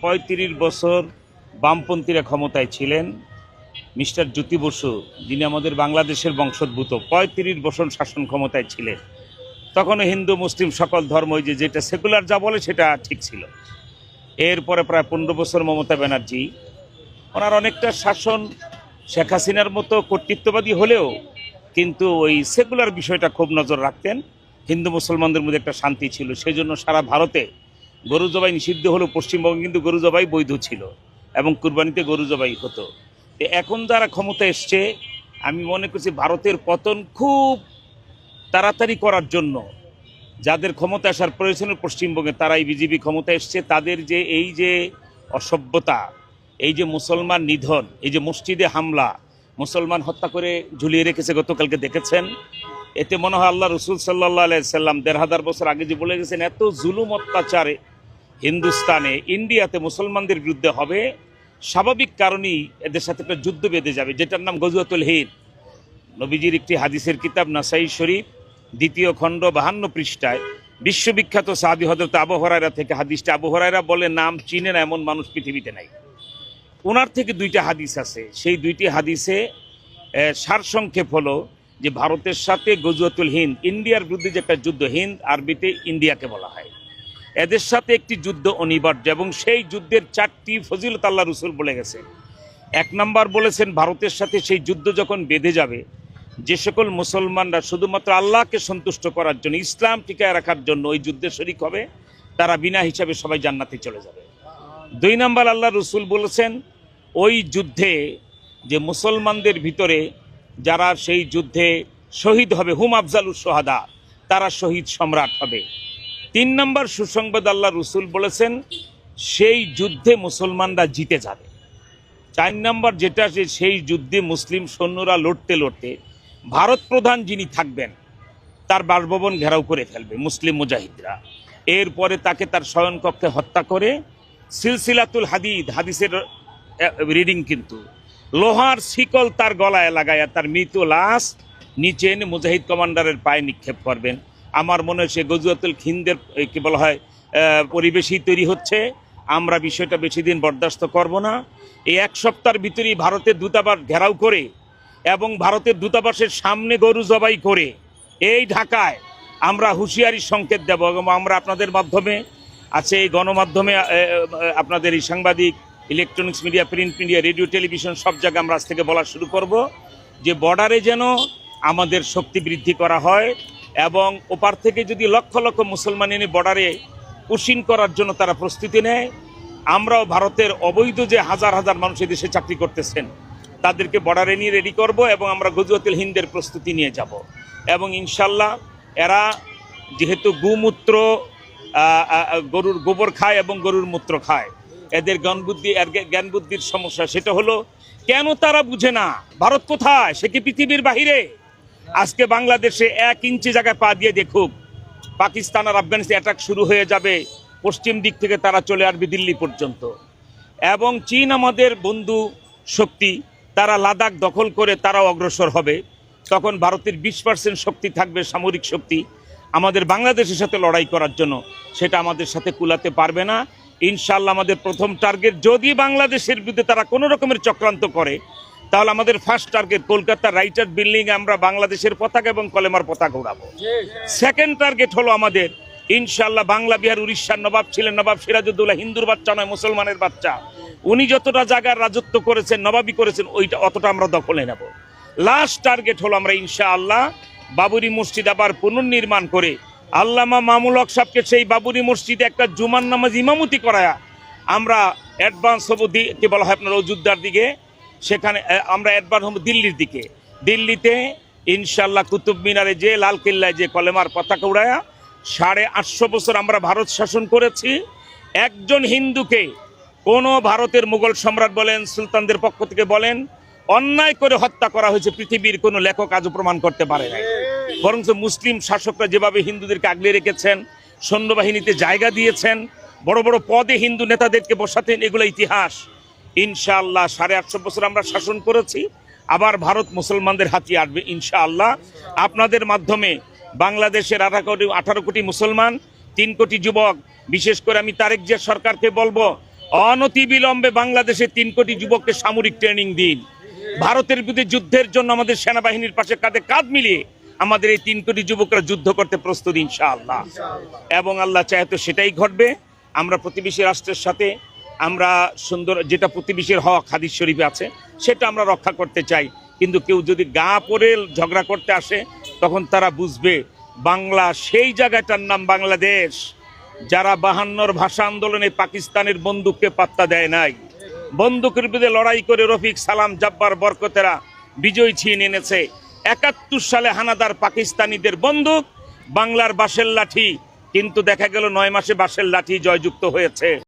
35 বছর বামপন্থীরা ক্ষমতায় ছিলেন। মিস্টার জ্যোতি বসু, যিনি আমাদের বাংলাদেশের বংশোদ্ভূত, 35 বছর শাসন ক্ষমতায় ছিলেন। তখনও হিন্দু মুসলিম সকল ধর্ম যেটা সেকুলার যা বলে সেটা ঠিক ছিল। এরপরে প্রায় 15 বছর মমতা ব্যানার্জি, ওনার অনেকটা শাসন শেখ হাসিনার মতো কর্তৃত্ববাদী হলেও কিন্তু ওই সেকুলার বিষয়টা খুব নজর রাখতেন। হিন্দু মুসলমানদের মধ্যে একটা শান্তি ছিল, সেই জন্য সারা ভারতে গরু জবাই নিষিদ্ধ হলেও পশ্চিমবঙ্গে কিন্তু গরু জবাই বৈধ ছিল এবং কুরবানিতে গরু জবাই হতো। এখন যারা ক্ষমতা এসছে, আমি মনে করছি ভারতের পতন খুব তাড়াতাড়ি করার জন্য যাদের ক্ষমতা আসার প্রয়োজনের পশ্চিমবঙ্গে তারাই বিজেপি ক্ষমতা এসছে। তাদের যে এই যে অসভ্যতা, এই যে মুসলমান নিধন, এই যে মসজিদে হামলা, মুসলমান হত্যা করে ঝুলিয়ে রেখেছে, গতকালকে দেখেছেন। এতে মনে হয় আল্লাহ রসুল সাল্লাল্লাহু আলাইহি সাল্লাম 1500 বছর আগে যে বলে গেছেন এত জুলুম অত্যাচারে হিন্দুস্তানে ইন্ডিয়াতে মুসলমানদের বিরুদ্ধে হবে, স্বাভাবিক কারণেই এদের সাথে একটা যুদ্ধ বেঁধে যাবে, যেটার নাম গজওয়াতুল হিন্দ। নবীজির একটি হাদিসের কিতাব নাসাই শরীফ 2য় খণ্ড 52 পৃষ্ঠায় বিশ্ববিখ্যাত সাহাবী হযরত আবু হুরায়রা থেকে হাদিসটা, আবু হুরায়রা বলে নাম চিনে না এমন মানুষ পৃথিবীতে নাই। ওনার থেকে 2টা হাদিস আছে, সেই 2টি হাদিসে সারসংক্ষেপ হলো যে ভারতের সাথে গজওয়াতুল হিন্দ, ইন্ডিয়ার বিরুদ্ধে যে একটা যুদ্ধ, হিন্দ আরবিতে ইন্ডিয়াকে বলা হয়, এদের সাথে একটি যুদ্ধ অনিবার্য এবং সেই যুদ্ধের 4টি ফজিলত আল্লাহ রসুল বলে গেছে। 1 নম্বর বলেছেন ভারতের সাথে সেই যুদ্ধ যখন বেঁধে যাবে, যে সকল মুসলমানরা শুধুমাত্র আল্লাহকে সন্তুষ্ট করার জন্য, ইসলাম টিকায় রাখার জন্য ওই যুদ্ধে শরিক হবে, তারা বিনা হিসাবে সবাই জান্নাতে চলে যাবে। 2 নম্বর আল্লাহ রসুল বলেছেন ওই যুদ্ধে যে মুসলমানদের ভিতরে যারা সেই যুদ্ধে শহীদ হবে, হুম আফজালুস সোহাদা, তারা শহীদ সম্রাট হবে। 3 নম্বর সুসংবাদ আল্লাহ রসুল বলেছেন সেই যুদ্ধে মুসলমানরা জিতে যাবে। 4 নম্বর যেটা, সেই যুদ্ধে মুসলিম সৈন্যরা লড়তে লড়তে ভারত প্রধান যিনি থাকবেন তার বাসভবন ঘেরাও করে ফেলবে মুসলিম মুজাহিদরা। এরপরে তাকে তার শয়নকক্ষে হত্যা করে সিলসিলাতুল হাদিদ, হাদিসের রিডিং কিন্তু, লোহার শিকল তার গলায় লাগায়া তার মৃত লাশ নিচে এনে মুজাহিদ কমান্ডারের পায়ে নিক্ষেপ করবেন। আমার মনে হয় সে গজওয়াতুল হিন্দের কি বলা হয় পরিবেশই তৈরি হচ্ছে। আমরা বিষয়টা বেশি দিন বরদাস্ত করব না। এই 1 সপ্তাহের ভিতরেই ভারতের দূতাবাস ঘেরাও করে এবং ভারতের দূতাবাসের সামনে গরু জবাই করে এই ঢাকায় আমরা হুঁশিয়ারি সংকেত দেব এবং আমরা আপনাদের মাধ্যমে আছে, এই গণমাধ্যমে আপনাদের এই সাংবাদিক, electronics media, print media, radio, television সব জায়গায় আমরা আজ থেকে বলা শুরু করব যে বর্ডারে যেন আমাদের শক্তি বৃদ্ধি করা হয় এবং ওপার থেকে যদি লক্ষ লক্ষ মুসলমান এনে বর্ডারে পুশিং করার জন্য তারা প্রস্তুতি নেয়, আমরাও ভারতের অবৈধ যে হাজার হাজার মানুষ দেশে চাকরি করতেছেন তাদেরকে বর্ডারে নিয়ে রেডি করব এবং আমরা গজওয়াতুল হিন্দের প্রস্তুতি নিয়ে যাব। এবং ইনশাল্লাহ এরা যেহেতু গোমূত্র, গরুর গোবর খায় এবং গরুর মূত্র খায়, এদের জ্ঞান বুদ্ধির সমস্যা। সেটা হলো কেন তারা বুঝে না ভারত কোথায়, সে কি পৃথিবীর বাহিরে? আজকে বাংলাদেশে 1 ইঞ্চি জায়গায় পা দিয়ে দেখুক, পাকিস্তান আর আফগানিস্তান অ্যাটাক শুরু হয়ে যাবে, পশ্চিম দিক থেকে তারা চলে আসবে দিল্লি পর্যন্ত। এবং চীন আমাদের বন্ধু শক্তি, তারা লাদাখ দখল করে তারাও অগ্রসর হবে। তখন ভারতের 20% শক্তি থাকবে, সামরিক শক্তি আমাদের বাংলাদেশের সাথে লড়াই করার জন্য, সেটা আমাদের সাথে কুলাতে পারবে না। ইনশাআল্লাহ আমাদের প্রথম টার্গেট, যদি বাংলাদেশের বিরুদ্ধে তারা কোনো রকমের চক্রান্ত করে, তাহলে আমাদের first target Kolkata writer building আমরা বাংলাদেশের পতাকা এবং কলেমার পতাকা উড়াবো। সেকেন্ড টার্গেট হলো আমাদের ইনশাআল্লাহ বাংলা, বিহার, উড়িষ্যার নবাব ছিলেন নবাব সিরাজউদ্দৌলা, হিন্দুর বাচ্চা নয়, মুসলমানের বাচ্চা। উনি যতটা জায়গার রাজত্ব করেছেন, নবাবি করেছেন, ওইটা অতটা আমরা দখলে নেব। লাস্ট টার্গেট হলো আমরা ইনশাআল্লাহ বাবরি মসজিদ আবার পুনর্নির্মাণ করে আল্লামা মামুল হক সাহেবকে সেই বাবরি মসজিদে একটা জুমার নামাজ ইমামতি করায়া আমরা অ্যাডভান্স হব, কি বলা হয় আপনার অযোধ্যার দিকে, সেখানে আমরা অ্যাডভান্স হব দিল্লির দিকে। দিল্লিতে ইনশাআল্লাহ কুতুব মিনারে যে, লাল কেল্লায় যে কলেমার পতাকা উড়ায়া 850 বছর আমরা ভারত শাসন করেছি। একজন হিন্দুকে কোনো ভারতের মুঘল সম্রাট বলেন, সুলতানদের পক্ষ থেকে বলেন, অন্যায় করে হত্যা করা হয়েছে পৃথিবীর কোনো লেখক আজও প্রমাণ করতে পারে না। বরং মুসলিম শাসকরা যেভাবে হিন্দুদেরকে আগলে রেখেছেন, সৈন্যবাহিনীতে জায়গা দিয়েছেন, বড় বড় পদে হিন্দু নেতাদেরকে বসাতেন, এগুলো ইতিহাস। ইনশাআল্লাহ 850 বছর আমরা শাসন করেছি, আবার ভারত মুসলমানদের হাতে আসবে ইনশাআল্লাহ। আপনাদের মাধ্যমে বাংলাদেশের 18 কোটি মুসলমান, 3 কোটি যুবক, বিশেষ করে আমি তারেক জিয়া সরকারকে বলবো, অনতিবিলম্বে বাংলাদেশে 3 কোটি যুবককে সামরিক ট্রেনিং দিন। ভারতের বিরুদ্ধে যুদ্ধের জন্য আমাদের সেনাবাহিনীর পাশে কাঁধে কাঁধ মিলিয়ে আমাদের এই 3 কোটি যুবকরা যুদ্ধ করতে প্রস্তুত ইনশাআল্লাহ। এবং আল্লাহ চাহে তো সেটাই ঘটবে। আমরা প্রতিবেশী রাষ্ট্রের সাথে আমরা সুন্দর, যেটা প্রতিবেশীর হক হাদিস শরীফে আছে, সেটা আমরা রক্ষা করতে চাই। কিন্তু কেউ যদি গা পড়ে ঝগড়া করতে আসে, তখন তারা বুঝবে বাংলা সেই জায়গাটার নাম বাংলাদেশ, যারা 52 ভাষা আন্দোলনে পাকিস্তানের বন্দুককে পাত্তা দেয় নাই, বন্দুকের বিরুদ্ধে লড়াই করে রফিক, সালাম, জব্বার, বরকতেরা বিজয় ছিনিয়ে এনেছে। 71 সালে হানাদার পাকিস্তানিদের বন্দুক বাংলার বাঁশের লাঠি, কিন্তু দেখা গেল 9 মাসে বাঁশের লাঠি জয়যুক্ত হয়েছে।